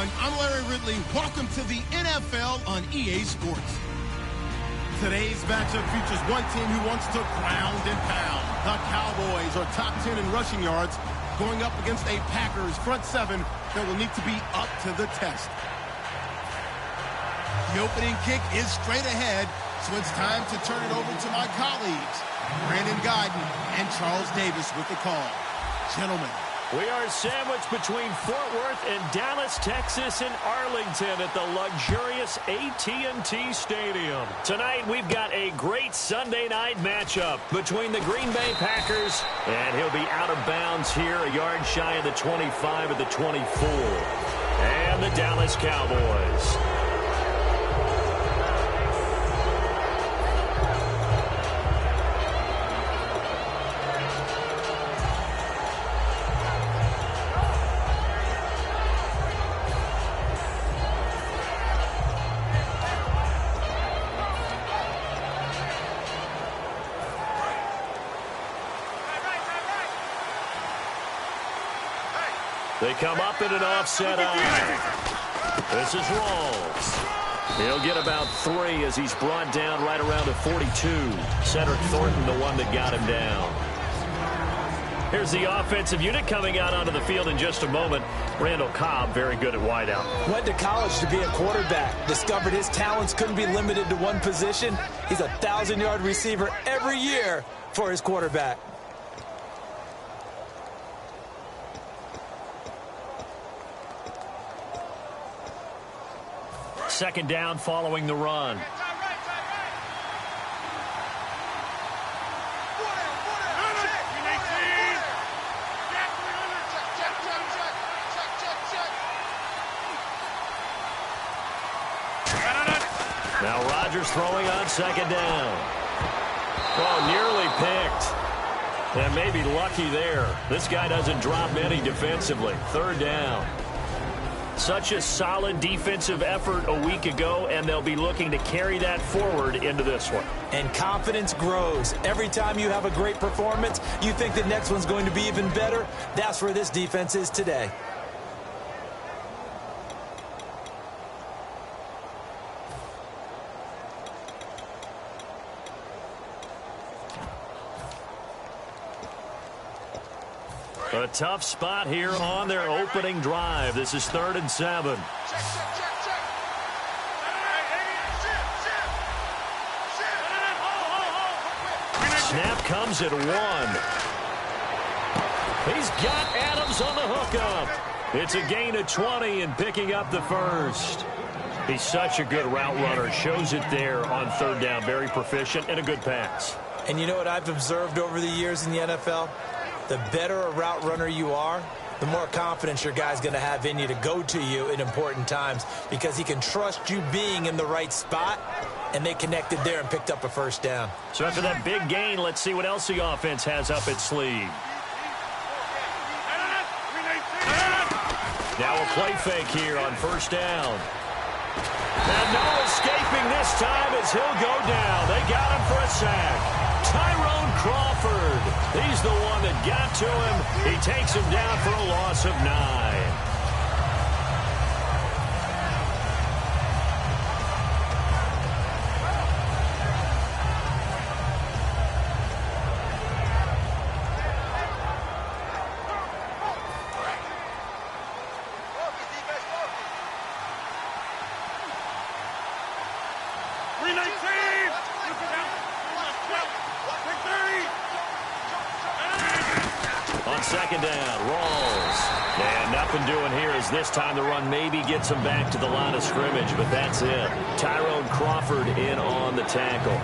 everyone. I'm Larry Ridley. Welcome to the NFL on EA Sports. Today's matchup features one team who wants to ground and pound. The Cowboys are top 10 in rushing yards, going up against a Packers front seven that will need to be up to the test. The opening kick is straight ahead, so it's time to turn it over to my colleagues, Brandon Guyton and Charles Davis with the call. Gentlemen. We are sandwiched between Fort Worth and Dallas, Texas, and Arlington at the luxurious AT&T Stadium. Tonight, we've got a great Sunday night matchup between the Green Bay Packers, and he'll be out of bounds here, a yard shy of the 25 at the 24, and the Dallas Cowboys. They come up in an offset eye. This is Rawls. He'll get about 3 as he's brought down right around the 42. Cedric Thornton, the one that got him down. Here's the offensive unit coming out onto the field in just a moment. Randall Cobb, very good at wideout. Went to college to be a quarterback. Discovered his talents couldn't be limited to one position. He's a 1,000-yard receiver every year for his quarterback. Second down following the run. Now Rodgers throwing on second down. Oh, nearly picked. And maybe lucky there. This guy doesn't drop many defensively. Third down. Such a solid defensive effort a week ago, and they'll be looking to carry that forward into this one. And confidence grows. Every time you have a great performance, you think the next one's going to be even better. That's where this defense is today. A tough spot here on their opening drive. This is 3rd and 7. Snap comes at 1. He's got Adams on the hookup. It's a gain of 20 and picking up the first. He's such a good route runner. Shows it there on 3rd down. Very proficient and a good pass. And you know what I've observed over the years in the NFL? The better a route runner you are, the more confidence your guy's going to have in you to go to you in important times because he can trust you being in the right spot, and they connected there and picked up a first down. So after that big gain, let's see what else the offense has up its sleeve. Now a play fake here on first down. And no escaping this time as he'll go down. They got him for a sack. Tyrone Crawford. He's the one that got to him. He takes him down for a loss of 9. Second down, Rawls. And nothing doing here as this time the run maybe gets him back to the line of scrimmage, but that's it. Tyrone Crawford in on the tackle.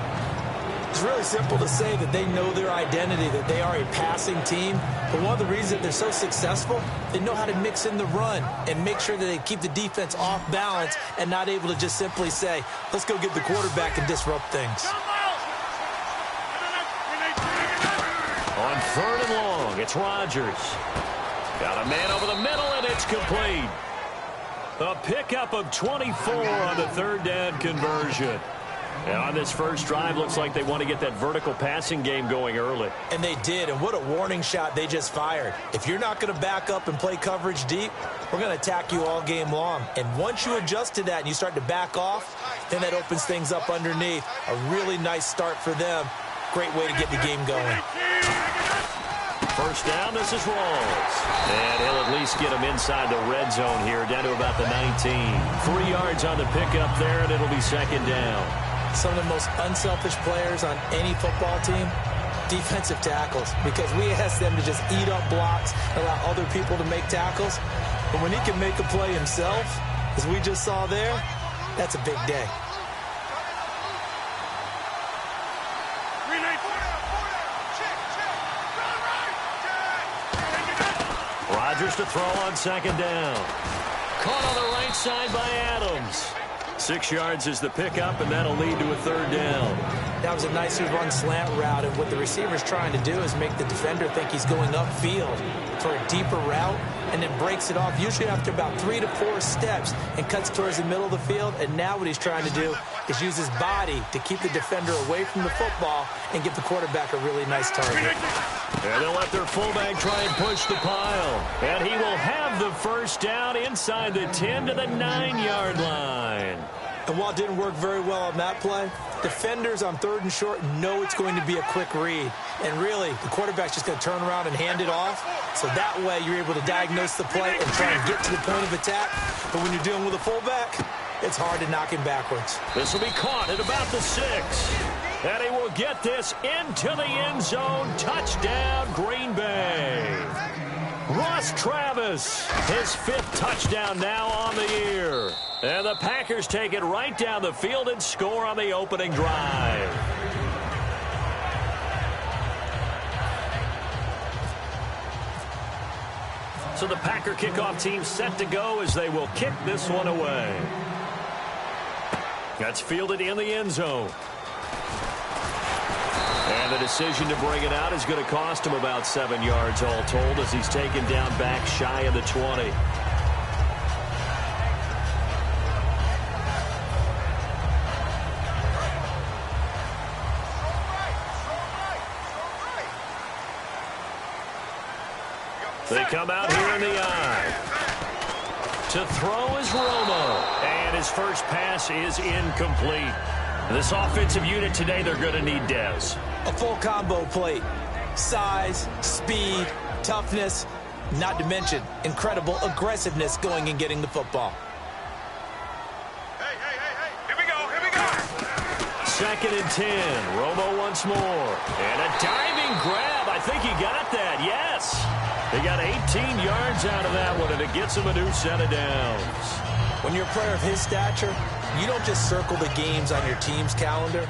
It's really simple to say that they know their identity, that they are a passing team. But one of the reasons they're so successful, they know how to mix in the run and make sure that they keep the defense off balance and not able to just simply say, let's go get the quarterback and disrupt things. On 3rd and long, it's Rodgers. Got a man over the middle, and it's complete. A pickup of 24 on the 3rd down conversion. And on this first drive, looks like they want to get that vertical passing game going early. And they did, and what a warning shot they just fired. If you're not going to back up and play coverage deep, we're going to attack you all game long. And once you adjust to that and you start to back off, then that opens things up underneath. A really nice start for them. Great way to get the game going. First down, this is Rawls. And he'll at least get him inside the red zone here, down to about the 19. 3 yards on the pickup there, and it'll be second down. Some of the most unselfish players on any football team, defensive tackles, because we ask them to just eat up blocks, allow other people to make tackles. But when he can make a play himself, as we just saw there, that's a big day. Rodgers to throw on second down. Caught on the right side by Adams. 6 yards is the pickup, and that'll lead to a third down. That was a nicely run slant route, and what the receiver's trying to do is make the defender think he's going upfield for a deeper route, and then breaks it off, usually after about 3 to 4 steps, and cuts towards the middle of the field. And now what he's trying to do is use his body to keep the defender away from the football and give the quarterback a really nice target. And they'll let their fullback try and push the pile. And he will have the first down inside the 10 to the 9-yard line. And while it didn't work very well on that play, defenders on 3rd and short know it's going to be a quick read. And really, the quarterback's just going to turn around and hand it off. So that way, you're able to diagnose the play and try and get to the point of attack. But when you're dealing with a fullback, it's hard to knock him backwards. This will be caught at about the 6. And he will get this into the end zone. Touchdown, Green Bay. Ross Travis, his 5th touchdown now on the year. And the Packers take it right down the field and score on the opening drive. So the Packer kickoff team set to go as they will kick this one away. That's fielded in the end zone. And the decision to bring it out is going to cost him about 7 yards all told, as he's taken down back shy of the 20. They come out here in the eye. To throw is Romo. And his first pass is incomplete. This offensive unit today, they're going to need Dez. A full combo plate. Size, speed, toughness, not to mention incredible aggressiveness going and getting the football. Hey, here we go. 2nd and 10. Romo once more. And a diving grab. I think he got that. Yes. He got 18 yards out of that one, and it gets him a new set of downs. When you're a player of his stature, you don't just circle the games on your team's calendar.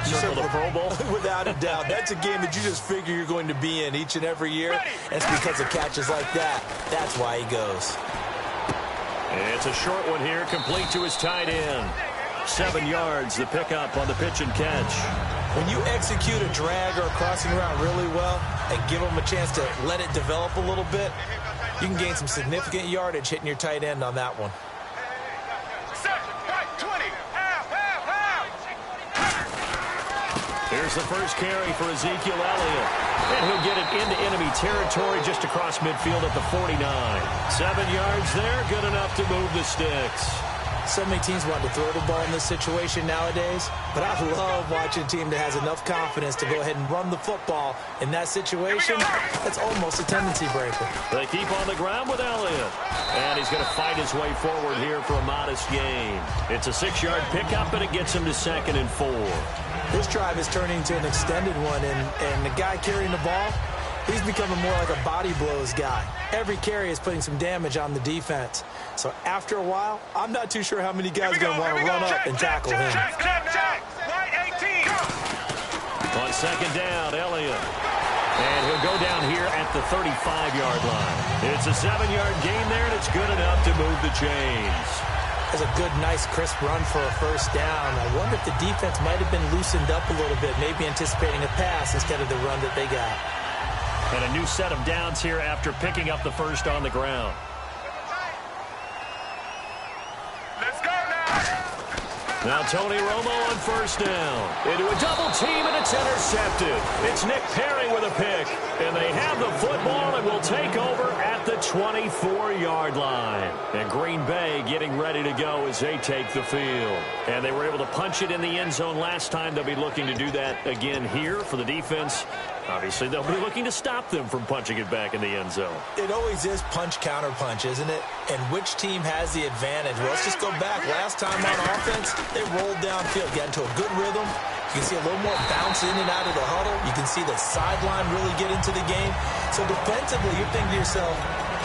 You circle the Pro Bowl? Without a doubt. That's a game that you just figure you're going to be in each and every year. And it's because of catches like that. That's why he goes. It's a short one here, complete to his tight end. 7 yards, the pickup on the pitch and catch. When you execute a drag or a crossing route really well and give them a chance to let it develop a little bit, you can gain some significant yardage hitting your tight end on that one. Here's the first carry for Ezekiel Elliott. And he'll get it into enemy territory just across midfield at the 49. 7 yards there, good enough to move the sticks. So many teams want to throw the ball in this situation nowadays, but I love watching a team that has enough confidence to go ahead and run the football. In that situation, that's almost a tendency breaker. They keep on the ground with Elliott. And he's going to fight his way forward here for a modest gain. It's a 6-yard pickup, and it gets him to 2nd and 4. This drive is turning into an extended one, and the guy carrying the ball, he's becoming more like a body blows guy. Every carry is putting some damage on the defense. So after a while, I'm not too sure how many guys are going to want to run up and tackle him. On 2nd down, Elliott. And he'll go down here at the 35-yard line. It's a 7-yard gain there, and it's good enough to move the chains. That's a good, nice, crisp run for a first down. I wonder if the defense might have been loosened up a little bit, maybe anticipating a pass instead of the run that they got. And a new set of downs here after picking up the first on the ground. Now Tony Romo on first down. Into a double team, and it's intercepted. It's Nick Perry with a pick. And they have the football and will take over at the 24-yard line. And Green Bay getting ready to go as they take the field. And they were able to punch it in the end zone last time. They'll be looking to do that again here for the defense. Obviously, they'll be looking to stop them from punching it back in the end zone. It always is punch-counter-punch, isn't it? And which team has the advantage? Well, let's just go back. Last time on offense, they rolled downfield, got into a good rhythm. You can see a little more bounce in and out of the huddle. You can see the sideline really get into the game. So defensively, you're thinking to yourself,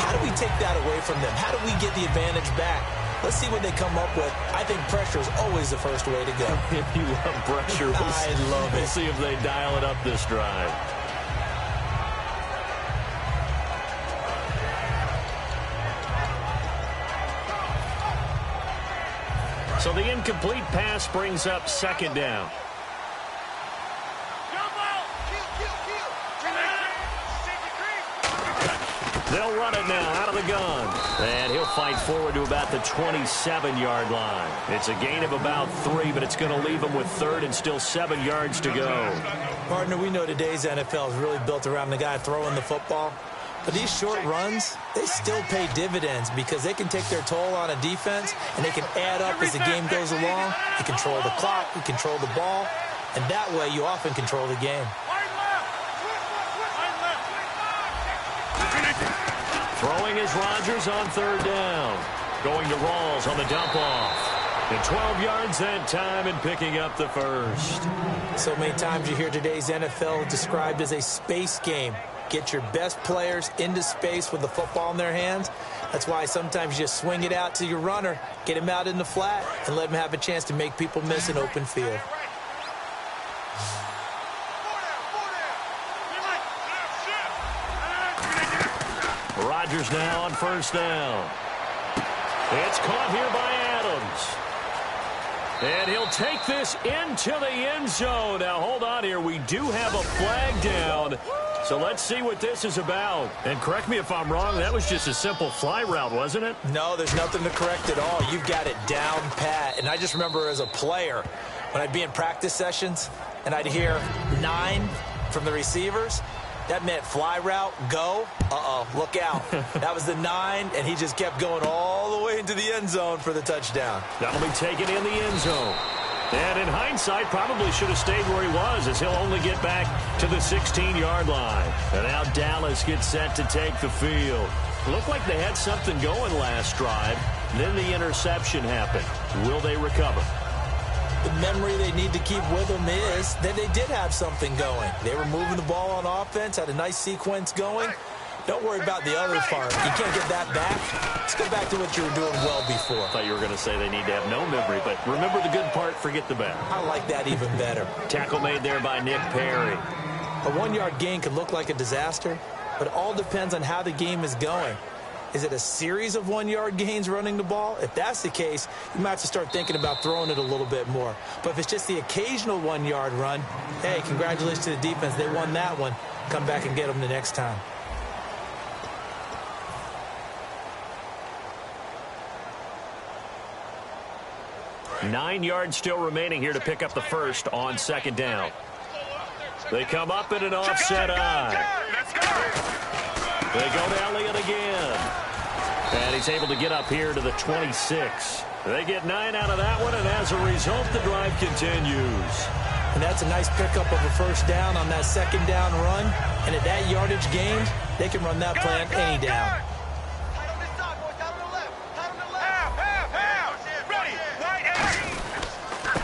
how do we take that away from them? How do we get the advantage back? Let's see what they come up with. I think pressure is always the first way to go. You love pressure. I love it. We'll see if they dial it up this drive. So the incomplete pass brings up second down. They'll run it now out of the gun. And he'll fight forward to about the 27-yard line. It's a gain of about 3, but it's going to leave him with third and still 7 yards to go. Partner, we know today's NFL is really built around the guy throwing the football. But these short runs, they still pay dividends because they can take their toll on a defense and they can add up as the game goes along. You control the clock, you control the ball, and that way you often control the game. Throwing is Rodgers on third down. Going to Rawls on the dump off. And 12 yards that time and picking up the first. So many times you hear today's NFL described as a space game. Get your best players into space with the football in their hands. That's why sometimes you just swing it out to your runner, get him out in the flat, and let him have a chance to make people miss an open field. Rodgers now on first down. It's caught here by Adams. And he'll take this into the end zone. Now, hold on here. We do have a flag down. So let's see what this is about. And correct me if I'm wrong, that was just a simple fly route, wasn't it? No, there's nothing to correct at all. You've got it down pat. And I just remember as a player, when I'd be in practice sessions and I'd hear 9 from the receivers, that meant fly route, go. Look out. That was the 9, and he just kept going all the way into the end zone for the touchdown. That'll be taken in the end zone. And in hindsight, probably should have stayed where he was, as he'll only get back to the 16-yard line. And now Dallas gets set to take the field. Looked like they had something going last drive. Then the interception happened. Will they recover? The memory they need to keep with them is that they did have something going. They were moving the ball on offense, had a nice sequence going. Don't worry about the other part. You can't get that back. Let's go back to what you were doing well before. I thought you were going to say they need to have no memory, but remember the good part, forget the bad. I like that even better. Tackle made there by Nick Perry. A 1-yard gain could look like a disaster, but it all depends on how the game is going. Is it a series of 1-yard gains running the ball? If that's the case, you might have to start thinking about throwing it a little bit more. But if it's just the occasional 1-yard run, hey, congratulations to the defense. They won that one. Come back and get them the next time. Nine yards still remaining here to pick up the first on second down. They come up in an offset eye. They go to Elliott again. And he's able to get up here to the 26. They get 9 out of that one, and as a result, the drive continues. And that's a nice pickup of a first down on that second down run. And at that yardage gain, they can run that play on any down.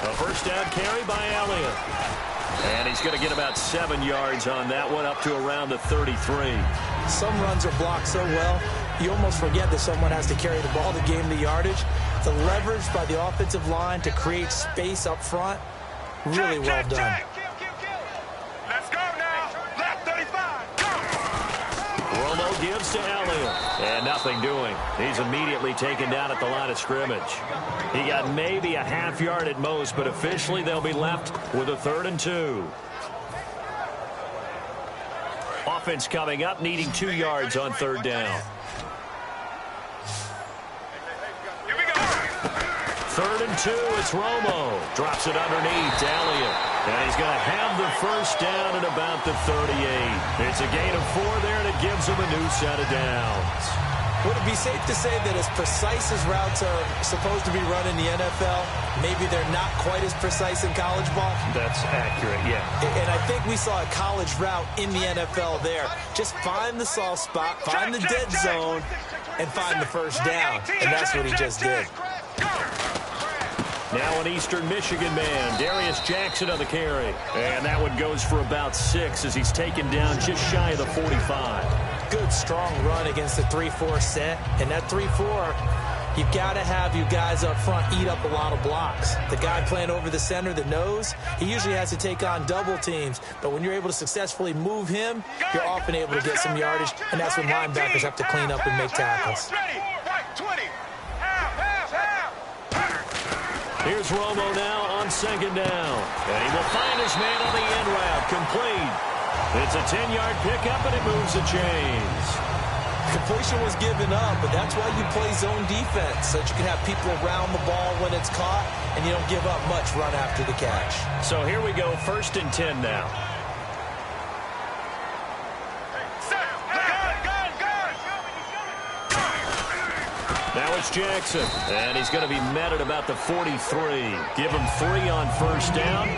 A first down carry by Elliott. And he's going to get about 7 yards on that one, up to around the 33. Some runs are blocked so well, you almost forget that someone has to carry the ball to gain the yardage. The leverage by the offensive line to create space up front, really well done. Let's go now. Left 35. Go. Romo gives to Elliott. And nothing doing. He's immediately taken down at the line of scrimmage. He got maybe a half yard at most, but officially they'll be left with a 3rd and 2. Offense coming up, needing 2 yards on third down. 3rd and 2, it's Romo. Drops it underneath to Elliott. And he's going to have the first down at about the 38. It's a gain of 4 there, and it gives him a new set of downs. Would it be safe to say that as precise as routes are supposed to be run in the NFL, maybe they're not quite as precise in college ball? That's accurate, yeah. And I think we saw a college route in the NFL there. Just find the soft spot, find the dead zone, and find the first down. And that's what he just did. Now an Eastern Michigan man, Darius Jackson on the carry. And that one goes for about 6 as he's taken down just shy of the 45. Good, strong run against the 3-4 set. And that 3-4, you've got to have you guys up front eat up a lot of blocks. The guy playing over the center, the nose, he usually has to take on double teams. But when you're able to successfully move him, you're often able to get some yardage. And that's when linebackers have to clean up and make tackles. Here's Romo now on 2nd down. And he will find his man on the end route. Complete. It's a 10-yard pickup, and it moves the chains. Completion was given up, but that's why you play zone defense, so that you can have people around the ball when it's caught, and you don't give up much run after the catch. So here we go, 1st and 10 now. Now it's Jackson, and he's going to be met at about the 43. Give him 3 on 1st down.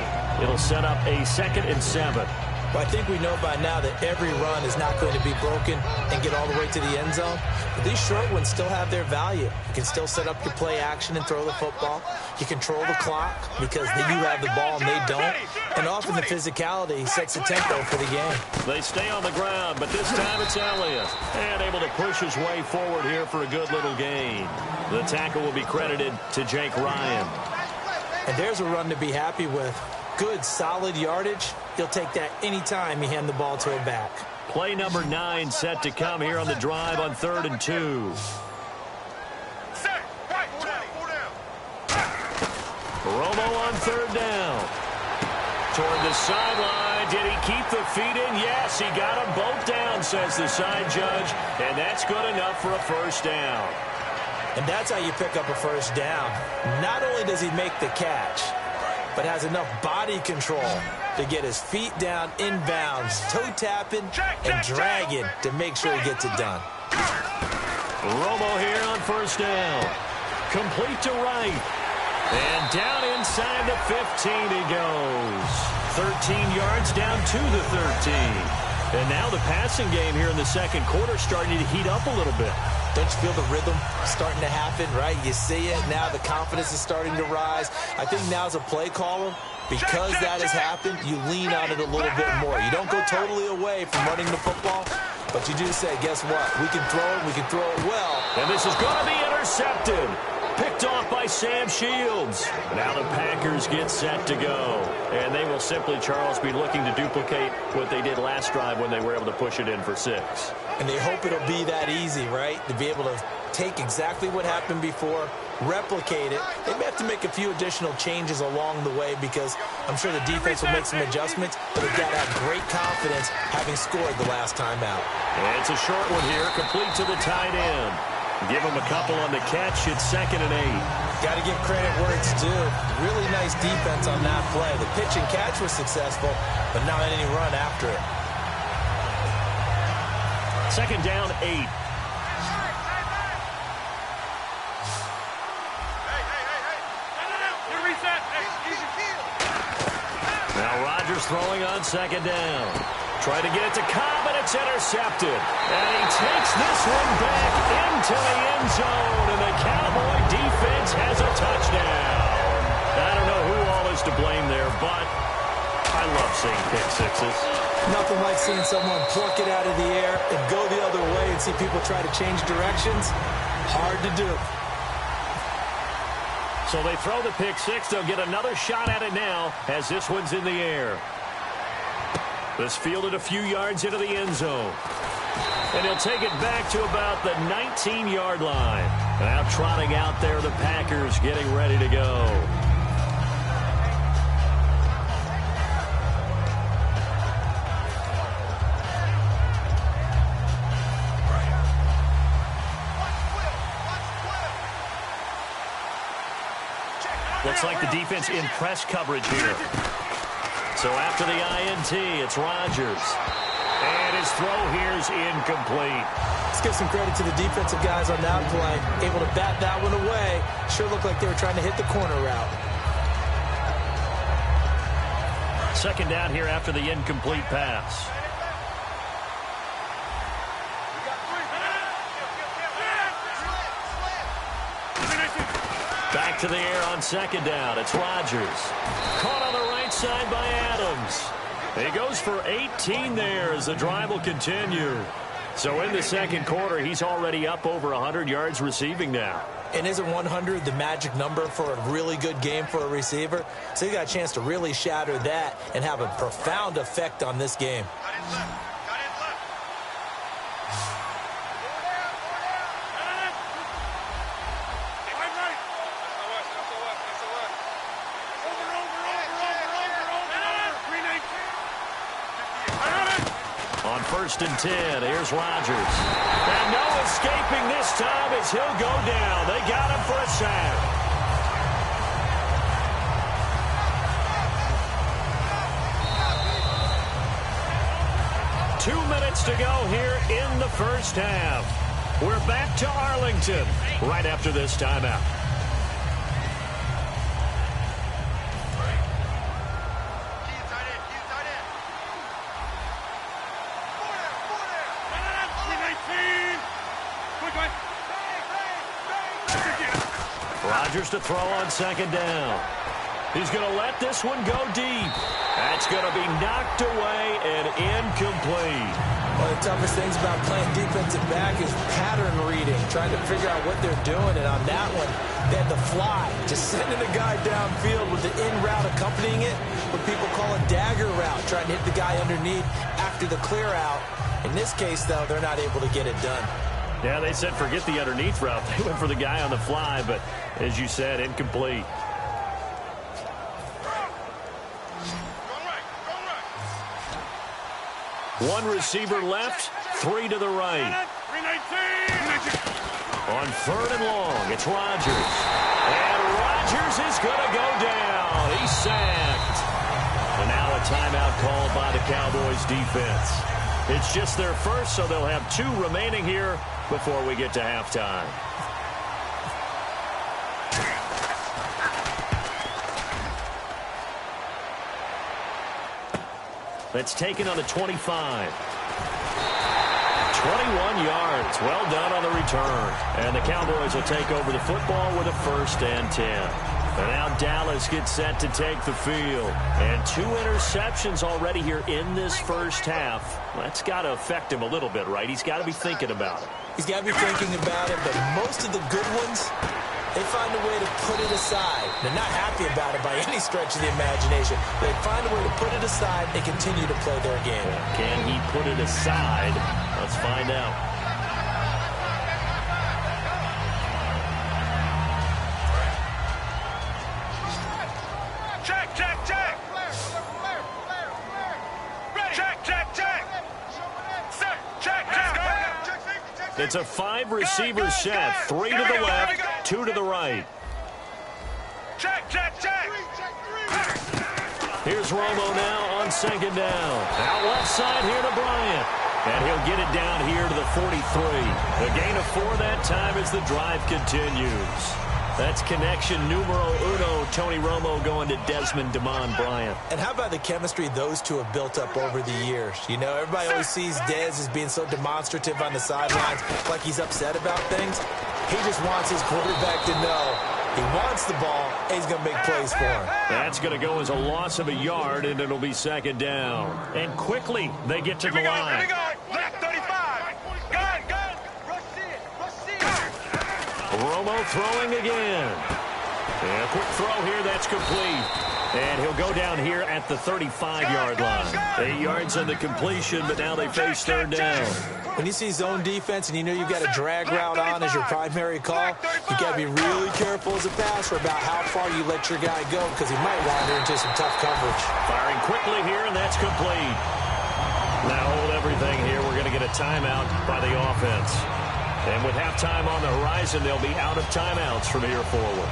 It'll set up a 2nd and 7. Well, I think we know by now that every run is not going to be broken and get all the way to the end zone. But these short ones still have their value. You can still set up your play action and throw the football. You control the clock because you have the ball and they don't. And often the physicality sets the tempo for the game. They stay on the ground, but this time it's Elliott. And able to push his way forward here for a good little gain. The tackle will be credited to Jake Ryan. And there's a run to be happy with. Good, solid yardage. He'll take that anytime you hand the ball to a back. Play number 9 set to come here on the drive on 3rd and 2. Romo on 3rd down. Toward the sideline. Did he keep the feet in? Yes, he got them both down, says the side judge. And that's good enough for a first down. And that's how you pick up a first down. Not only does he make the catch, but has enough body control to get his feet down inbounds, toe-tapping and dragging to make sure he gets it done. Romo here on 1st down. Complete to right. And down inside the 15 he goes. 13 yards down to the 13. And now the passing game here in the 2nd quarter starting to heat up a little bit. Don't you feel the rhythm starting to happen, right? You see it. Now the confidence is starting to rise. I think now as a play caller, because that has happened, you lean on it a little bit more. You don't go totally away from running the football, but you do say, guess what? We can throw it. We can throw it well. And this is going to be intercepted. Picked off by Sam Shields. Now the Packers get set to go. And they will simply, Charles, be looking to duplicate what they did last drive when they were able to push it in for 6. And they hope it'll be that easy, right? To be able to take exactly what happened before, replicate it. They may have to make a few additional changes along the way because I'm sure the defense will make some adjustments, but they've got to have great confidence having scored the last time out. And it's a short one here, complete to the tight end. Give him a couple on the catch. It's 2nd and 8. Got to give credit where it's due. Really nice defense on that play. The pitch and catch was successful, but not any run after it. 2nd down, 8. Now Rodgers throwing on 2nd down. Try to get it to Cobb, and it's intercepted. And he takes this one back into the end zone, and the Cowboy defense has a touchdown. I don't know who all is to blame there, but I love seeing pick sixes. Nothing like seeing someone pluck it out of the air and go the other way and see people try to change directions. Hard to do. So they throw the pick 6. They'll get another shot at it now as this one's in the air. This fielded a few yards into the end zone. And he'll take it back to about the 19-yard line. Now trotting out there, the Packers getting ready to go. Looks like the defense in press coverage here. So after the INT, it's Rodgers. And his throw here is incomplete. Let's give some credit to the defensive guys on that play. Able to bat that one away. Sure looked like they were trying to hit the corner route. Second down here after the incomplete pass. Back to the air on second down. It's Rodgers. Caught on the right side by Adams. He goes for 18 there as the drive will continue. So in the second quarter, he's already up over 100 yards receiving now. And isn't 100 the magic number for a really good game for a receiver? So you got a chance to really shatter that and have a profound effect on this game. On 1st and 10, here's Rodgers. And no escaping this time as he'll go down. They got him for a sack. Two minutes to go here in the first half. We're back to Arlington right after this timeout. Rodgers to throw on second down. He's going to let this one go deep. That's going to be knocked away and incomplete. One of the toughest things about playing defensive back is pattern reading, trying to figure out what they're doing. And on that one, they had the fly, just sending a guy downfield with the in route accompanying it, what people call a dagger route, trying to hit the guy underneath after the clear out. In this case, though, they're not able to get it done. Yeah, they said forget the underneath route. They went for the guy on the fly, but as you said, incomplete. One receiver left, three to the right. On 3rd and long, it's Rodgers. And Rodgers is going to go down. He's sacked. And now a timeout called by the Cowboys defense. It's just their first, so they'll have 2 remaining here before we get to halftime. That's taken on the 25. 21 yards. Well done on the return. And the Cowboys will take over the football with a 1st and 10. And now Dallas gets set to take the field. And 2 interceptions already here in this first half. That's got to affect him a little bit, right? He's got to be thinking about it. He's got to be thinking about it, but most of the good ones, they find a way to put it aside. They're not happy about it by any stretch of the imagination. They find a way to put it aside and continue to play their game. Can he put it aside? Let's find out. Check, check, check. Check, check, check. Set, check, check. It's a 5-receiver set. 3 to the left, 2 to the right. Check, check, check. Here's Romo now on 2nd down. Out left side here to Bryant. And he'll get it down here to the 43. A gain of 4 that time as the drive continues. That's connection numero uno. Tony Romo going to Desmond Damon Bryant. And how about the chemistry those two have built up over the years? You know, everybody always sees Dez as being so demonstrative on the sidelines, like he's upset about things. He just wants his quarterback to know he wants the ball, and he's going to make plays for him. That's going to go as a loss of a yard, and it'll be 2nd down. And quickly, they get to the line. Here we go. Left 35. Gun, gun. Rush it. Romo throwing again. And a quick throw here, that's complete. And he'll go down here at the 35-yard line. 8 yards on the completion, but now they face 3rd down. When you see zone defense and you know you've got a drag route on as your primary call, you've got to be really careful as a passer about how far you let your guy go because he might wander into some tough coverage. Firing quickly here, and that's complete. Now hold everything here. We're going to get a timeout by the offense. And with halftime on the horizon, they'll be out of timeouts from here forward.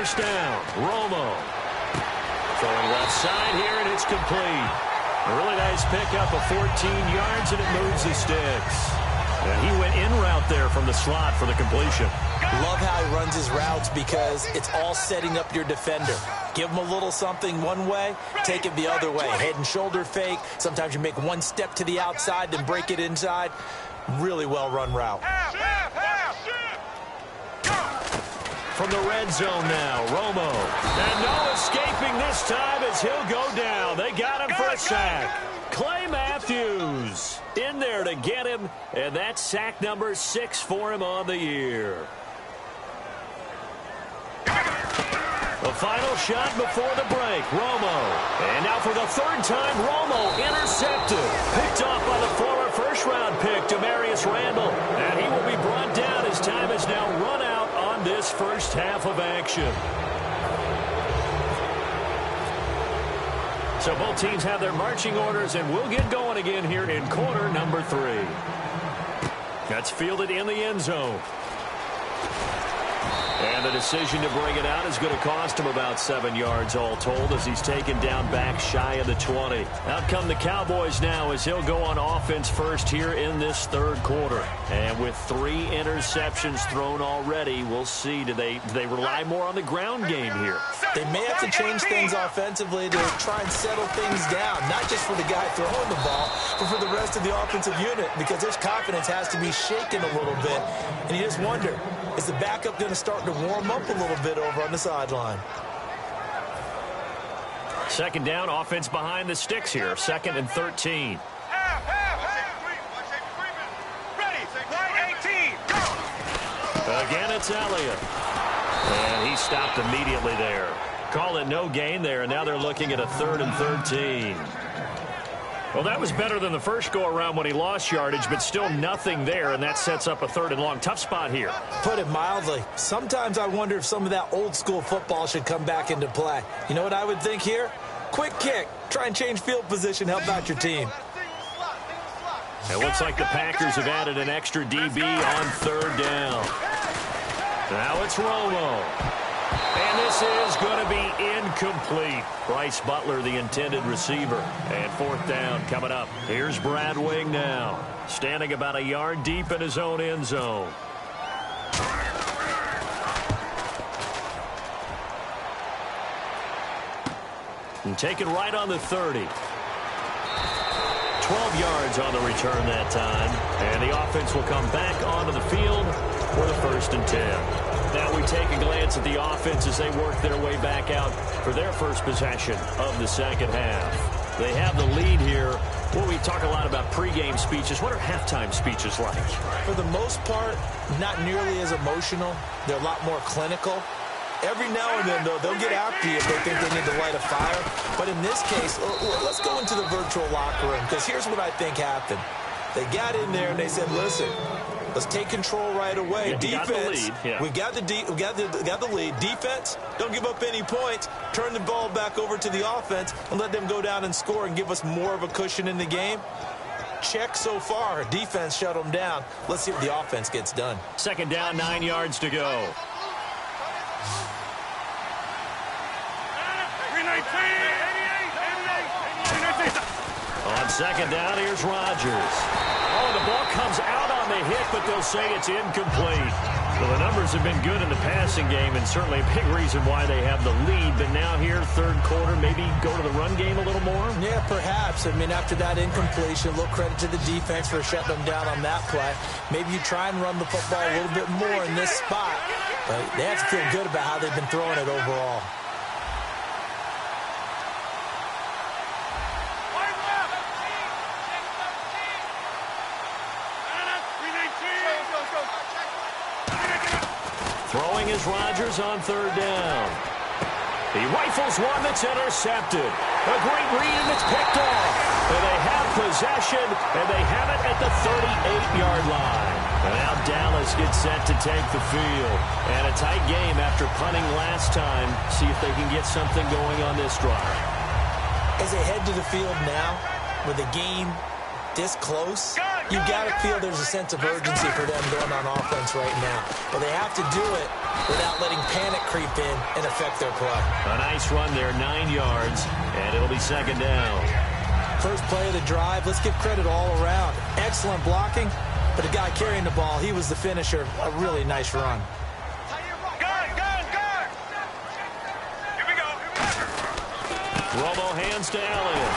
first down. Romo throwing left side here, and it's complete. A really nice pickup of 14 yards, and it moves the sticks. And he went in route there from the slot for the completion. Love how he runs his routes because it's all setting up your defender. Give him a little something one way, take it the other way. Head and shoulder fake. Sometimes you make one step to the outside, then break it inside. Really well-run route. From the red zone now, Romo. And no escaping this time as he'll go down. They got him for a sack. Clay Matthews in there to get him, and that's sack number 6 for him on the year. The final shot before the break, Romo. And now for the third time, Romo intercepted. Picked off by the former first-round pick, Demarius Randall. And he will be brought down as time has now run out on this first half of action. So both teams have their marching orders, and we'll get going again here in quarter number 3. That's fielded in the end zone. And the decision to bring it out is going to cost him about 7 yards all told as he's taken down back shy of the 20. Out come the Cowboys now as he'll go on offense first here in this third quarter. And with 3 interceptions thrown already, we'll see. Do they rely more on the ground game here? They may have to change things offensively to try and settle things down, not just for the guy throwing the ball, but for the rest of the offensive unit, because his confidence has to be shaken a little bit. And you just wonder, is the backup going to start to warm up a little bit over on the sideline? Second down, offense behind the sticks here. 2nd and 13. Again, it's Elliott. And he stopped immediately there. Call it no gain there, and now they're looking at a 3rd and 13. Well, that was better than the first go-around when he lost yardage, but still nothing there, and that sets up a 3rd and long. Tough spot here. Put it mildly. Sometimes I wonder if some of that old-school football should come back into play. You know what I would think here? Quick kick. Try and change field position. Help out your team. It looks like the Packers have added an extra DB on 3rd down. Now it's Romo. And this is going to be incomplete. Bryce Butler, the intended receiver. And 4th down coming up. Here's Brad Wing now. Standing about a yard deep in his own end zone. And taken right on the 30. 12 yards on the return that time. And the offense will come back onto the field for the 1st and 10. Now we take a glance at the offense as they work their way back out for their first possession of the second half. They have the lead here. Well, we talk a lot about pregame speeches. What are halftime speeches like? For the most part, not nearly as emotional. They're a lot more clinical. Every now and then, though, they'll get after you if they think they need to light a fire. But in this case, let's go into the virtual locker room, because here's what I think happened. They got in there and they said, listen, let's take control right away. Yeah, defense, we got the lead. Defense, don't give up any points. Turn the ball back over to the offense and let them go down and score and give us more of a cushion in the game. Check so far. Defense shut them down. Let's see what the offense gets done. 2nd down, 9 yards to go. On 2nd down, here's Rodgers. Oh, the ball comes out on the hit, but they'll say it's incomplete. Well, the numbers have been good in the passing game, and certainly a big reason why they have the lead. But now here, 3rd quarter, maybe go to the run game a little more? Yeah, perhaps. I mean, after that incompletion, a little credit to the defense for shutting them down on that play. Maybe you try and run the football a little bit more in this spot. But they have to feel good about how they've been throwing it overall. Throwing is Rodgers on 3rd down. He rifles one that's intercepted. A great read, and it's picked off. And they have possession, and they have it at the 38-yard line. And now Dallas gets set to take the field. And a tight game after punting last time. See if they can get something going on this drive. As they head to the field now, with the game this close, You got to feel there's a sense of urgency for them going on offense right now. But they have to do it without letting panic creep in and affect their play. A nice run there, 9 yards, and it'll be second down. First play of the drive, let's give credit all around. Excellent blocking, but the guy carrying the ball, he was the finisher. A really nice run. Gun! Here we go. Romo hands to Elliott.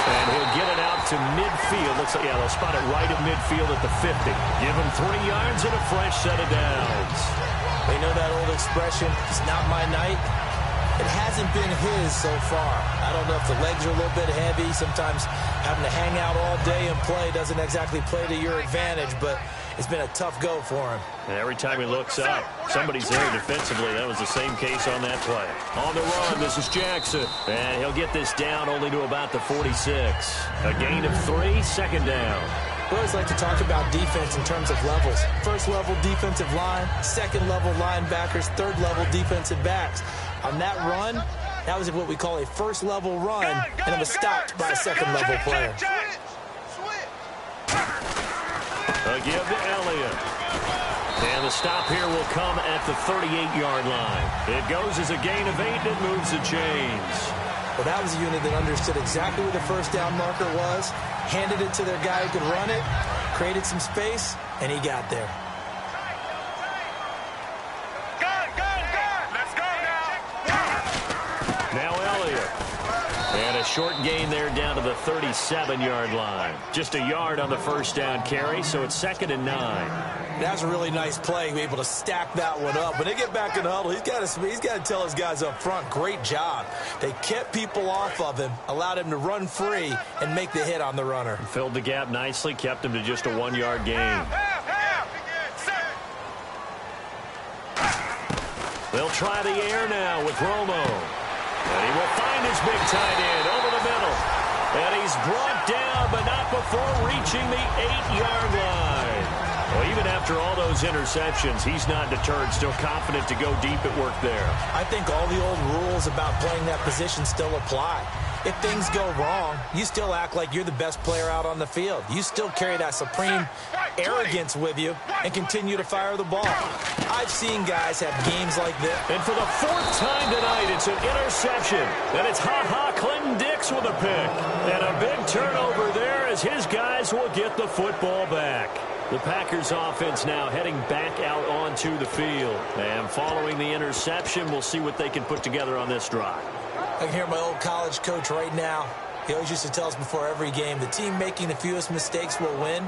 And he'll get it out to midfield. Looks like, they'll spot it right at midfield at the 50. Give him 3 yards and a fresh set of downs. They know that old expression, it's not my night. It hasn't been his so far. I don't know if the legs are a little bit heavy. Sometimes having to hang out all day and play doesn't exactly play to your advantage, but it's been a tough go for him. And every time he looks up, somebody's there defensively. That was the same case on that play. On the run, this is Jackson. And he'll get this down only to about the 46. A gain of 3, second down. We always like to talk about defense in terms of levels. First level defensive line, second level linebackers, third level defensive backs. On that run, that was what we call a first level run, and it was stopped by a second level player. A give to Elliott. And the stop here will come at the 38-yard line. It goes as a gain of 8 and moves the chains. Well, that was a unit that understood exactly where the first down marker was, handed it to their guy who could run it, created some space, and he got there. Let's go now. Now Elliott. And a short gain there down to the 37-yard line. Just a yard on the first down carry, so it's 2nd and 9. That's a really nice play, be able to stack that one up. When they get back in the huddle, he's got to tell his guys up front, great job. They kept people off of him, allowed him to run free, and make the hit on the runner. Filled the gap nicely, kept him to just a 1-yard gain. They'll try the air now with Romo. And he will find his big tight end over the middle. And he's brought down, but not before reaching the 8-yard line. Well, even after all those interceptions, he's not deterred, still confident to go deep at work there. I think all the old rules about playing that position still apply. If things go wrong, you still act like you're the best player out on the field. You still carry that supreme arrogance with you and continue to fire the ball. I've seen guys have games like this. And for the 4th time tonight, it's an interception. And it's Clinton Dix with a pick. And a big turnover there as his guys will get the football back. The Packers offense now heading back out onto the field. And following the interception, we'll see what they can put together on this drive. I can hear my old college coach right now. He always used to tell us before every game, the team making the fewest mistakes will win.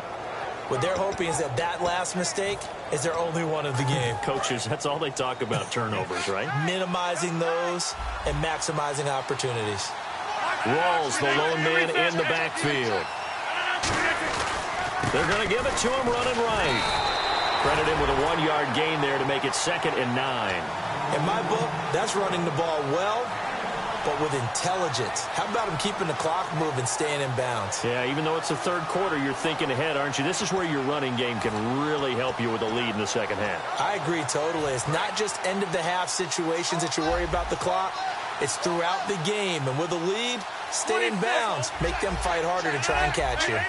What they're hoping is that last mistake is their only one of the game. Coaches, that's all they talk about, turnovers, right? Minimizing those and maximizing opportunities. Rawls, the lone man in the backfield. They're going to give it to him running right. Credit him with a 1-yard gain there to make it 2nd and 9. In my book, that's running the ball well, but with intelligence. How about him keeping the clock moving, staying in bounds? Yeah, even though it's the 3rd quarter, you're thinking ahead, aren't you? This is where your running game can really help you with a lead in the second half. I agree totally. It's not just end-of-the-half situations that you worry about the clock. It's throughout the game. And with a lead, stay in bounds. Make them fight harder to try and catch you.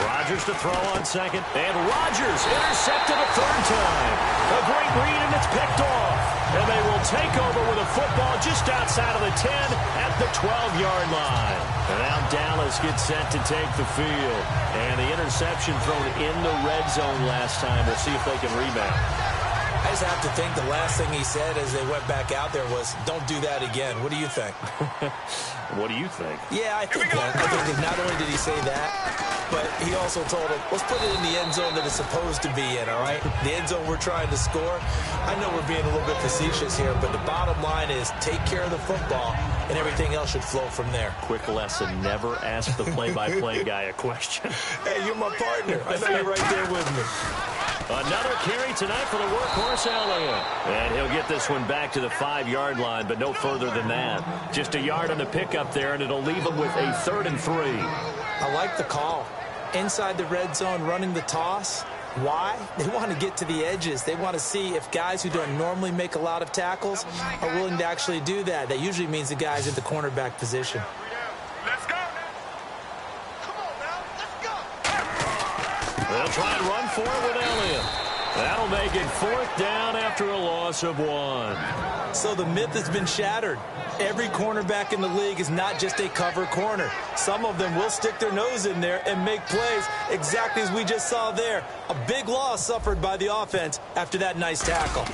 Rodgers to throw on second. And Rodgers intercepted a 3rd time. A great read, and it's picked off. And they will take over with a football just outside of the 10 at the 12-yard line. And now Dallas gets set to take the field. And the interception thrown in the red zone last time. We'll see if they can rebound. I just have to think the last thing he said as they went back out there was, don't do that again. What do you think? What do you think? Yeah, I think that. I think that not only did he say that, but he also told him, let's put it in the end zone that it's supposed to be in, all right? The end zone we're trying to score. I know we're being a little bit facetious here, but the bottom line is take care of the football, and everything else should flow from there. Quick lesson, never ask the play-by-play guy a question. Hey, you're my partner. I know you're right there with me. Another carry tonight for the workhorse Elliott. And he'll get this one back to the 5-yard line, but no further than that. Just a yard on the pickup there, and it'll leave him with a 3rd and 3. I like the call. Inside the red zone, running the toss. Why? They want to get to the edges. They want to see if guys who don't normally make a lot of tackles are willing to actually do that. That usually means the guys in the cornerback position. Let's go. Come on now. Let's go. They'll try and run for it with Elliott. That'll make it 4th down after a loss of 1. So the myth has been shattered. Every cornerback in the league is not just a cover corner. Some of them will stick their nose in there and make plays exactly as we just saw there. A big loss suffered by the offense after that nice tackle.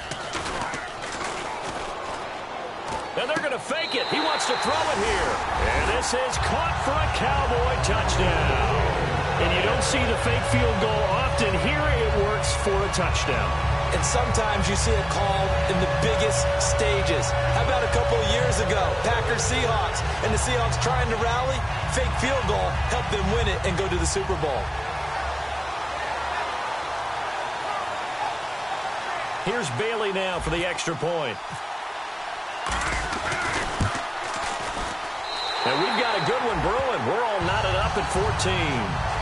And they're going to fake it. He wants to throw it here. And this is caught for a Cowboy touchdown. And you don't see the fake field goal often. Here it works for a touchdown. And sometimes you see it called in the biggest stages. How about a couple of years ago, Packers-Seahawks, and the Seahawks trying to rally? Fake field goal helped them win it and go to the Super Bowl. Here's Bailey now for the extra point. And we've got a good one brewing. We're all knotted up at 14.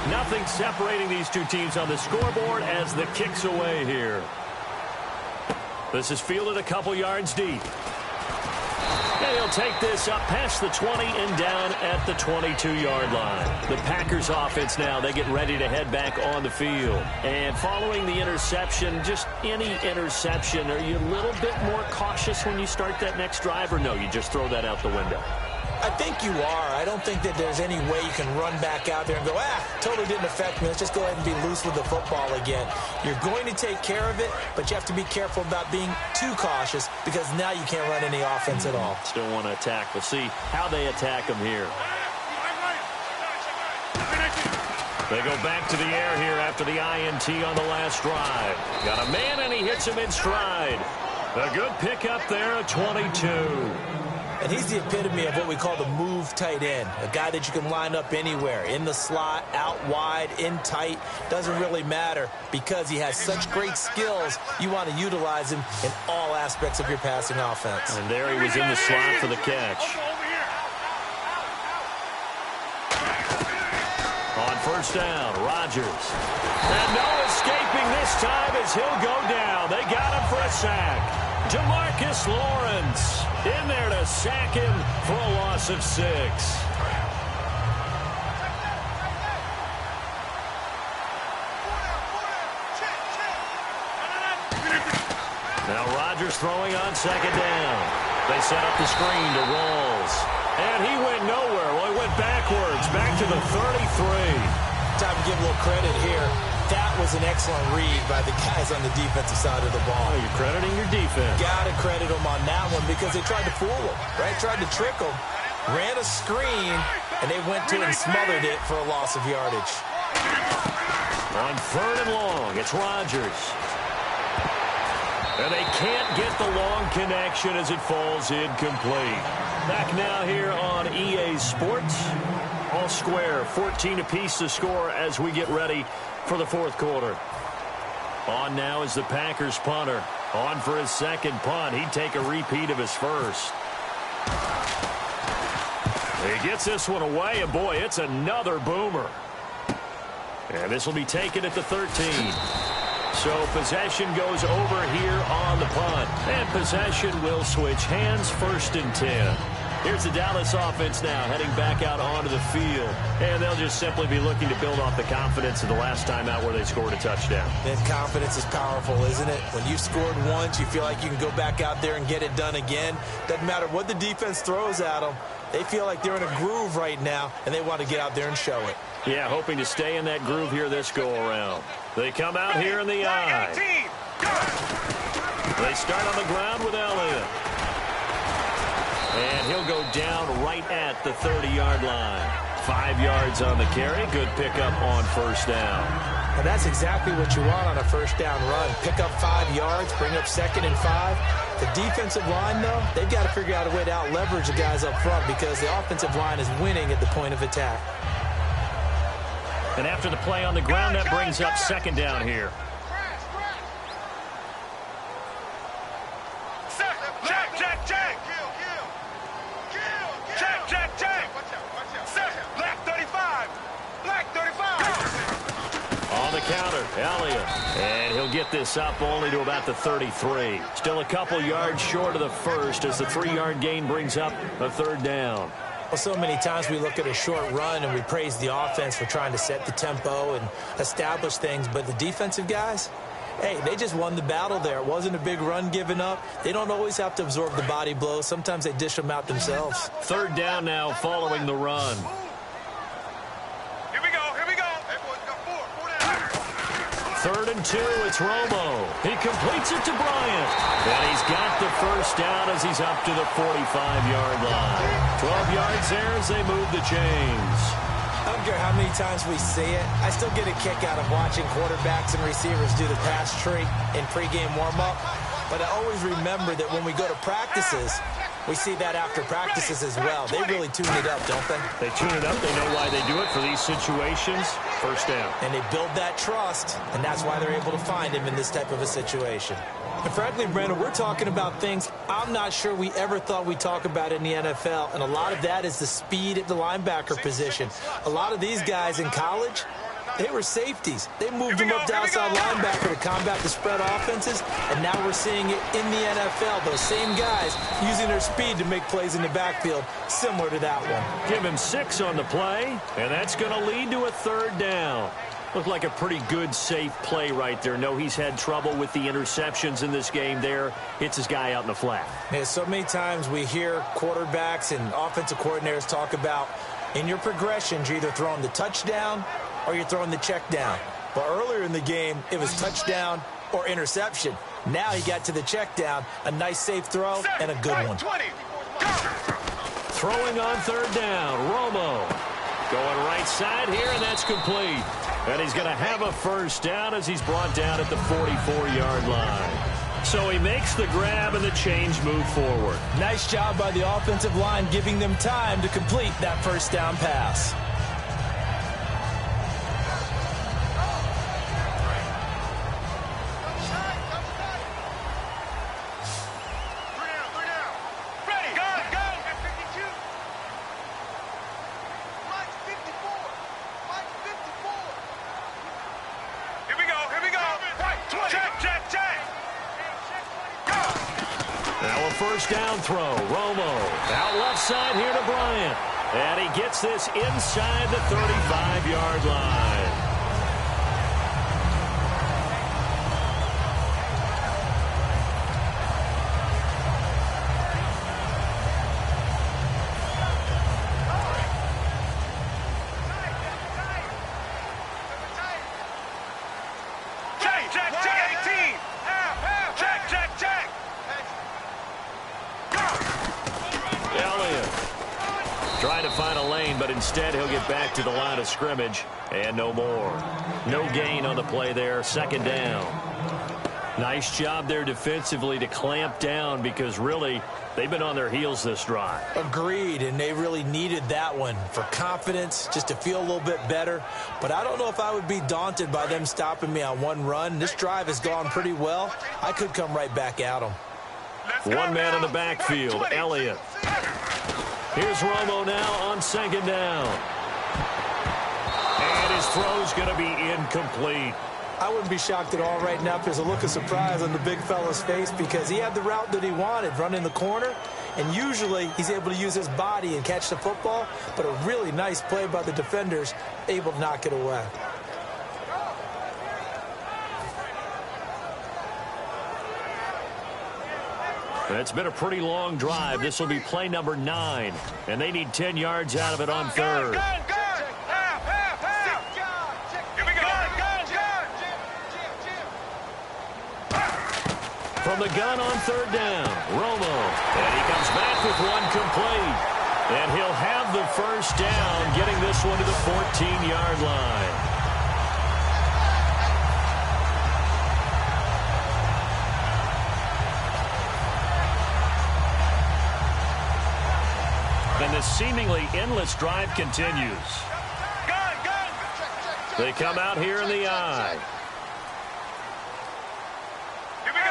Nothing separating these two teams on the scoreboard as the kick's away here. This is fielded a couple yards deep. And he'll take this up past the 20 and down at the 22-yard line. The Packers offense now, they get ready to head back on the field. And following the interception, just any interception, are you a little bit more cautious when you start that next drive, or no, you just throw that out the window? I think you are. I don't think that there's any way you can run back out there and go, totally didn't affect me. Let's just go ahead and be loose with the football again. You're going to take care of it, but you have to be careful about being too cautious because now you can't run any offense at all. Still want to attack. We'll see how they attack them here. They go back to the air here after the INT on the last drive. Got a man, and he hits him in stride. A good pickup there at 22. And he's the epitome of what we call the move tight end, a guy that you can line up anywhere, in the slot, out wide, in tight, doesn't really matter because he has such great skills. You want to utilize him in all aspects of your passing offense. And there he was in the slot for the catch. On first down, Rodgers. And no escaping this time as he'll go down. They got him for a sack. Demarcus Lawrence in there to sack him for a loss of 6. Now Rodgers throwing on second down. They set up the screen to Rawls. And he went nowhere. Well, he went backwards, back to the 33. Time to give a little credit here. That was an excellent read by the guys on the defensive side of the ball. Oh, you're crediting your defense. Got to credit them on that one because they tried to fool them, right? Tried to trick them. Ran a screen, and they went to it and smothered it for a loss of yardage. On 3rd and long, it's Rodgers. And they can't get the long connection as it falls incomplete. Back now here on EA Sports. All square, 14 apiece to score as we get ready for the 4th quarter. On now is the Packers punter. On for his second punt. He'd take a repeat of his first. He gets this one away, and boy, it's another boomer. And this will be taken at the 13. So possession goes over here on the punt. And possession will switch hands, 1st and 10. Here's the Dallas offense now heading back out onto the field. And they'll just simply be looking to build off the confidence of the last time out where they scored a touchdown. And confidence is powerful, isn't it? When you've scored once, you feel like you can go back out there and get it done again. Doesn't matter what the defense throws at them. They feel like they're in a groove right now, and they want to get out there and show it. Yeah, hoping to stay in that groove here this go-around. They come out here in the eye. They start on the ground with Elliott. And he'll go down right at the 30-yard line. 5 yards on the carry. Good pickup on first down. And that's exactly what you want on a first down run. Pick up 5 yards, bring up 2nd and 5. The defensive line, though, they've got to figure out a way to out-leverage the guys up front because the offensive line is winning at the point of attack. And after the play on the ground, that brings up 2nd down here. Elliott, and he'll get this up only to about the 33. Still a couple yards short of the first as the 3-yard gain brings up a third down. Well, so many times we look at a short run and we praise the offense for trying to set the tempo and establish things, but the defensive guys, hey, they just won the battle there. It wasn't a big run given up. They don't always have to absorb the body blows. Sometimes they dish them out themselves. Third down now following the run. Here we go. Hey, boys, got four down. 3rd and 2, it's Romo. He completes it to Bryant. And he's got the first down as he's up to the 45-yard line. 12 yards there as they move the chains. I don't care how many times we see it. I still get a kick out of watching quarterbacks and receivers do the pass tree in pregame warm-up. But I always remember that when we go to practices, we see that after practices as well. They really tune it up, don't they? They tune it up. They know why they do it for these situations. First down. And they build that trust, and that's why they're able to find him in this type of a situation. And frankly, Brandon, we're talking about things I'm not sure we ever thought we'd talk about in the NFL, and a lot of that is the speed at the linebacker position. A lot of these guys in college, they were safeties. They moved them up to outside linebacker to combat the spread offenses, and now we're seeing it in the NFL. Those same guys using their speed to make plays in the backfield, similar to that one. Give him 6 on the play, and that's going to lead to a third down. Looked like a pretty good, safe play right there. No, he's had trouble with the interceptions in this game there. Hits his guy out in the flat. Yeah, so many times we hear quarterbacks and offensive coordinators talk about in your progressions, you're either throwing the touchdown or you're throwing the check down. But earlier in the game, it was touchdown or interception. Now he got to the check down, a nice safe throw and a good one. Throwing on third down, Romo. Going right side here, and that's complete. And he's going to have a first down as he's brought down at the 44-yard line. So he makes the grab and the change move forward. Nice job by the offensive line giving them time to complete that first down pass. First down throw, Romo. Out left side here to Bryant. And he gets this inside the 35-yard line. But instead, he'll get back to the line of scrimmage, and no more. No gain on the play there, second down. Nice job there defensively to clamp down because, really, they've been on their heels this drive. Agreed, and they really needed that one for confidence, just to feel a little bit better. But I don't know if I would be daunted by them stopping me on one run. This drive has gone pretty well. I could come right back at them. One man in the backfield, Elliott. Here's Romo now on second down. And his throw's going to be incomplete. I wouldn't be shocked at all right now if there's a look of surprise on the big fella's face because he had the route that he wanted, running the corner, and usually he's able to use his body and catch the football, but a really nice play by the defenders, able to knock it away. It's been a pretty long drive. This will be play number 9, and they need 10 yards out of it on third. From the gun on third down, Romo, and he comes back with one complete. And he'll have the first down, getting this one to the 14-yard line. And the seemingly endless drive continues. They come out here in the eye. Here we go.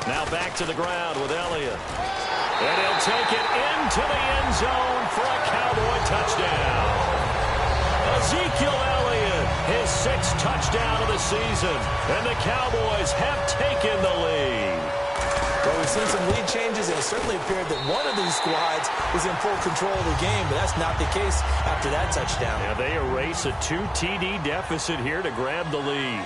Now back to the ground with Elliott. And he'll take it into the end zone for a Cowboy touchdown. Ezekiel Elliott, his 6th touchdown of the season. And the Cowboys have taken the lead. Well, we've seen some lead changes, and it certainly appeared that one of these squads was in full control of the game, but that's not the case after that touchdown. Yeah, they erase a 2 TD deficit here to grab the lead.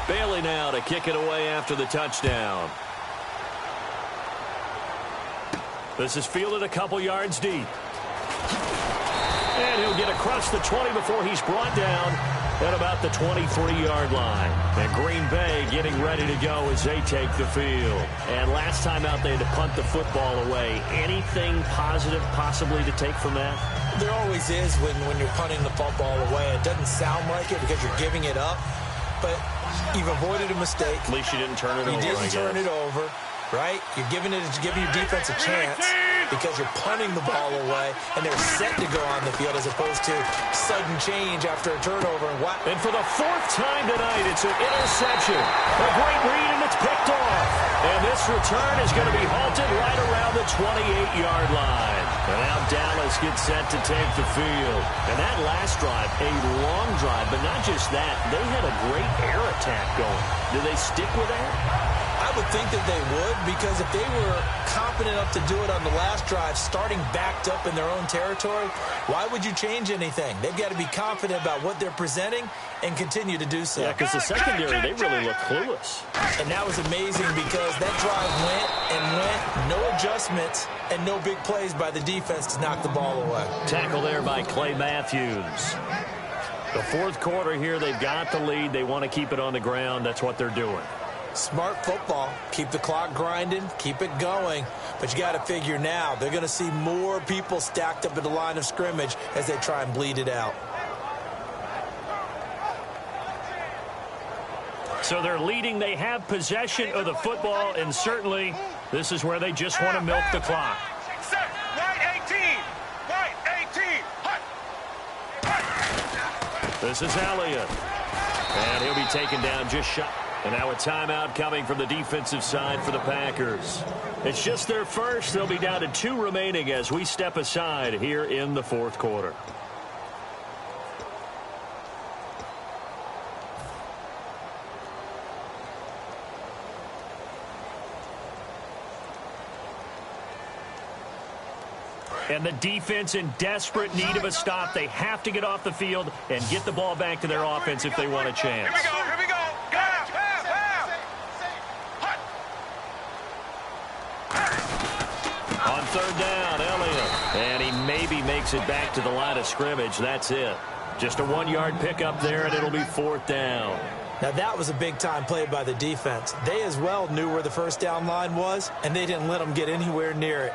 Bailey now to kick it away after the touchdown. This is fielded a couple yards deep. And he'll get across the 20 before he's brought down at about the 23-yard line. And Green Bay getting ready to go as they take the field. And last time out, they had to punt the football away. Anything positive possibly to take from that? There always is when you're punting the football away. It doesn't sound like it because you're giving it up, but you've avoided a mistake. At least you didn't turn it over. You didn't turn it over. Right? You're giving your defense a chance because you're punting the ball away, and they're set to go on the field as opposed to sudden change after a turnover. And for the 4th time tonight, it's an interception. A great read, and it's picked off. And this return is going to be halted right around the 28-yard line. And now Dallas gets set to take the field. And that last drive, a long drive, but not just that. They had a great air attack going. Do they stick with that? I would think that they would, because if they were confident enough to do it on the last drive, starting backed up in their own territory, why would you change anything? They've got to be confident about what they're presenting and continue to do so. Yeah, because the secondary, they really look clueless. And that was amazing because that drive went and went, no adjustments and no big plays by the defense to knock the ball away. Tackle there by Clay Matthews. The 4th quarter here, they've got the lead. They want to keep it on the ground. That's what they're doing. Smart football. Keep the clock grinding. Keep it going. But you got to figure now, they're going to see more people stacked up at the line of scrimmage as they try and bleed it out. So they're leading. They have possession of the football, and certainly this is where they just want to milk the clock. Set. White 18. White 18. This is Elliott. And he'll be taken down just shy. And now a timeout coming from the defensive side for the Packers. It's just their first. They'll be down to 2 remaining as we step aside here in the 4th quarter. And the defense in desperate need of a stop. They have to get off the field and get the ball back to their offense if they want a chance. Here we go. Here we go. On 3rd down, Elliott. And he maybe makes it back to the line of scrimmage. That's it. Just a 1-yard pickup there, and it'll be 4th down. Now, that was a big-time play by the defense. They as well knew where the first down line was, and they didn't let them get anywhere near it.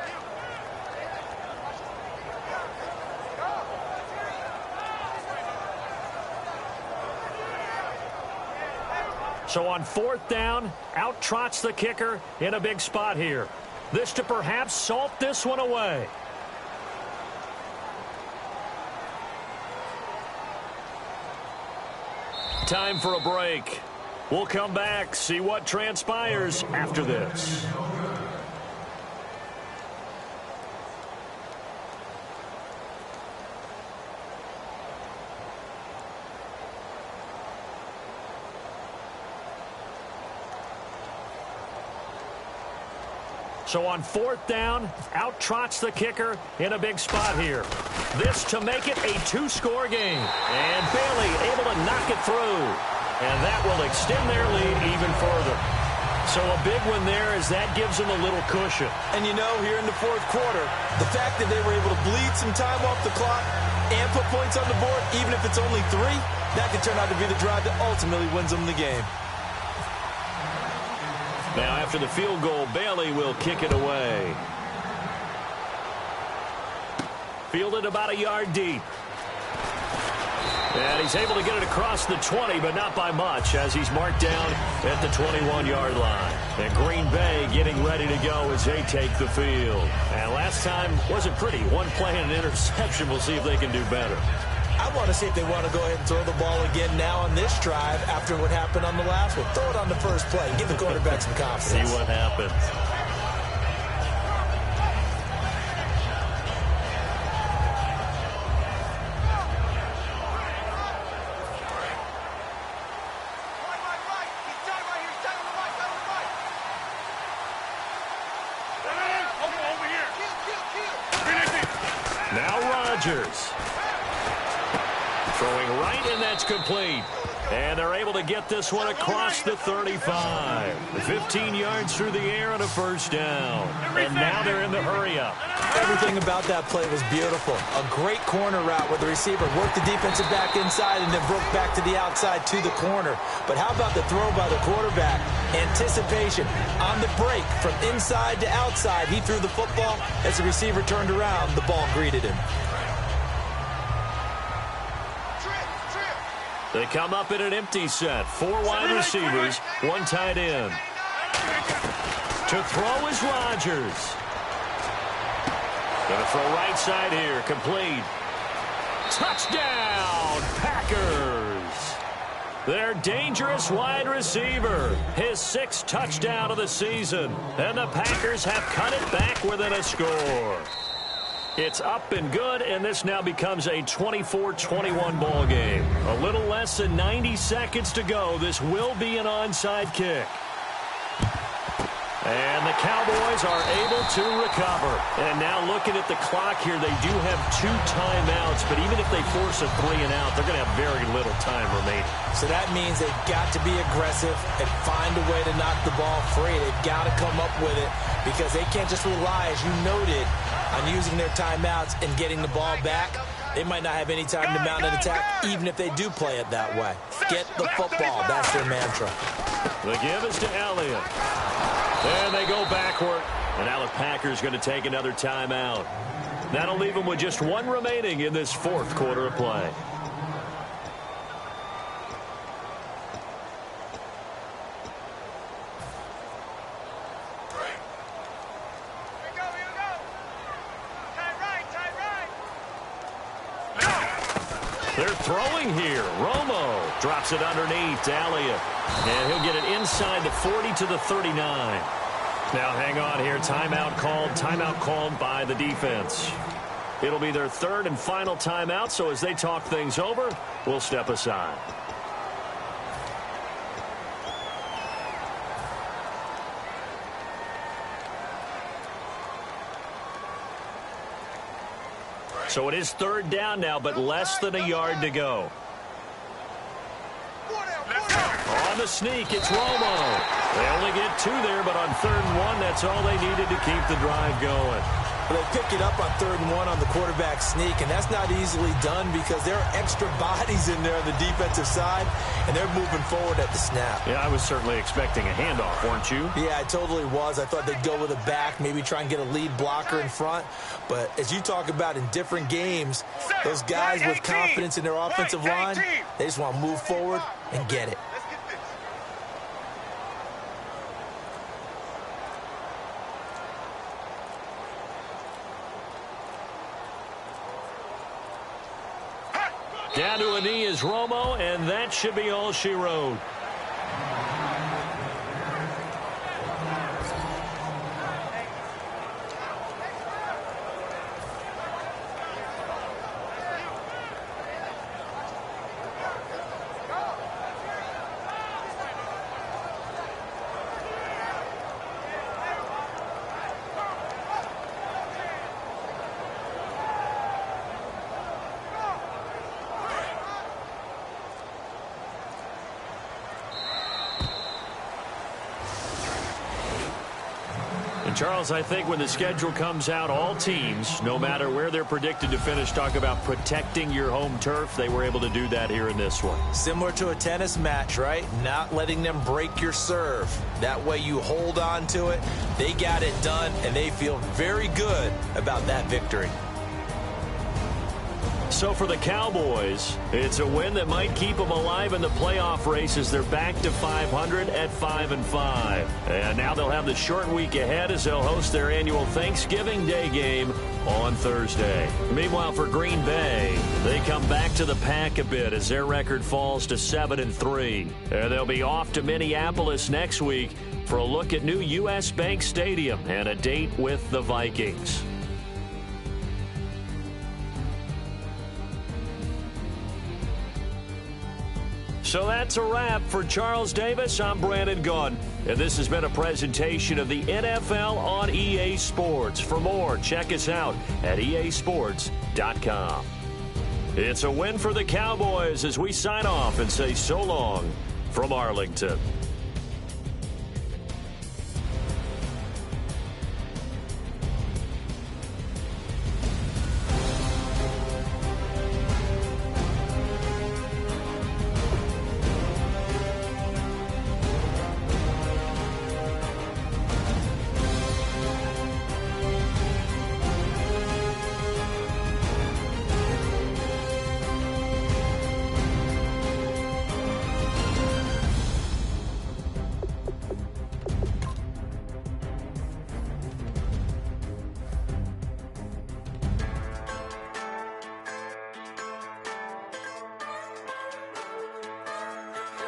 So on 4th down, out trots the kicker in a big spot here. This to perhaps salt this one away. Time for a break. We'll come back, see what transpires after this. So on 4th down, out trots the kicker in a big spot here. This to make it a 2-score game. And Bailey able to knock it through. And that will extend their lead even further. So a big one there as that gives them a little cushion. And you know, here in the 4th quarter, the fact that they were able to bleed some time off the clock and put points on the board, even if it's only 3, that could turn out to be the drive that ultimately wins them the game. Now, after the field goal, Bailey will kick it away. Fielded about a yard deep. And he's able to get it across the 20, but not by much, as he's marked down at the 21-yard line. And Green Bay getting ready to go as they take the field. And last time wasn't pretty. One play and an interception. We'll see if they can do better. I want to see if they want to go ahead and throw the ball again now on this drive after what happened on the last one. Throw it on the first play. Give the quarterback some confidence. See what happens. Throwing right, and that's complete. And they're able to get this one across the 35. 15 yards through the air and a first down. And now they're in the hurry-up. Everything about that play was beautiful. A great corner route where the receiver worked the defensive back inside and then broke back to the outside to the corner. But how about the throw by the quarterback? Anticipation on the break from inside to outside. He threw the football. As the receiver turned around, the ball greeted him. They come up in an empty set. 4 wide receivers, 1 tight end. To throw is Rodgers. Going to throw right side here. Complete. Touchdown, Packers. Their dangerous wide receiver. His 6th touchdown of the season. And the Packers have cut it back within a score. It's up and good, and this now becomes a 24-21 ball game. A little less than 90 seconds to go. This will be an onside kick. And the Cowboys are able to recover. And now looking at the clock here, they do have 2 timeouts, but even if they force a 3 and out, they're going to have very little time remaining. So that means they've got to be aggressive and find a way to knock the ball free. They've got to come up with it because they can't just rely, as you noted, on using their timeouts and getting the ball back. They might not have any time to mount an attack, even if they do play it that way. Get the football. That's their mantra. The give is to Elliott. And they go backward. And now the Packers going to take another timeout. That'll leave them with just 1 remaining in this 4th quarter of play. They're throwing here. Romo drops it underneath to Elliott. And he'll get it inside the 40 to the 39. Now hang on here. Timeout called by the defense. It'll be their 3rd and final timeout, so as they talk things over, we'll step aside. So it is 3rd down now, but less than a yard to go. On the sneak, it's Romo. They only get 2 there, but on 3rd and 1, that's all they needed to keep the drive going. Well, they pick it up on 3rd and 1 on the quarterback sneak, and that's not easily done because there are extra bodies in there on the defensive side, and they're moving forward at the snap. Yeah, I was certainly expecting a handoff, weren't you? Yeah, I totally was. I thought they'd go with a back, maybe try and get a lead blocker in front. But as you talk about in different games, those guys with confidence in their offensive line, they just want to move forward and get it. Down to a knee is Romo, and that should be all she wrote. Charles, I think when the schedule comes out, all teams, no matter where they're predicted to finish, talk about protecting your home turf. They were able to do that here in this one. Similar to a tennis match, right? Not letting them break your serve. That way you hold on to it. They got it done, and they feel very good about that victory. So for the Cowboys, it's a win that might keep them alive in the playoff race as they're back to 500 at 5-5. And now they'll have the short week ahead as they'll host their annual Thanksgiving Day game on Thursday. Meanwhile, for Green Bay, they come back to the pack a bit as their record falls to 7-3. And they'll be off to Minneapolis next week for a look at new U.S. Bank Stadium and a date with the Vikings. So that's a wrap. For Charles Davis, I'm Brandon Gunn, and this has been a presentation of the NFL on EA Sports. For more, check us out at easports.com. It's a win for the Cowboys as we sign off and say so long from Arlington.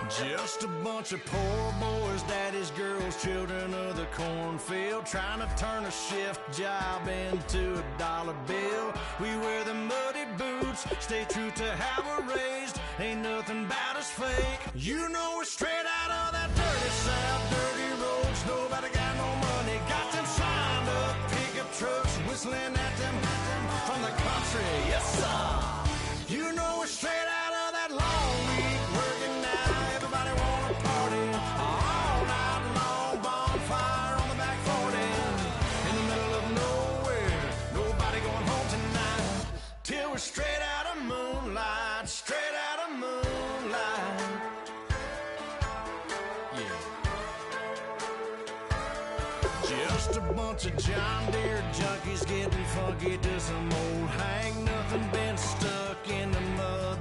Just a bunch of poor boys, daddies, girls, children of the cornfield, trying to turn a shift job into a dollar bill. We wear the muddy boots, stay true to how we're raised. Ain't nothing about us fake. You know we're straight out of that dirty south, dirty roads. Nobody got no money, got them signed up pickup trucks, whistling at them from the country. Yes, sir. You know we're straight out of that long week working now. Everybody wanna party all night long, bonfire on the back 40 in the middle of nowhere. Nobody going home tonight till we're straight out of moonlight, straight out of moonlight. Yeah. Just a bunch of John Deere junkies getting funky to some old hang. Nothing been stuck in the mud.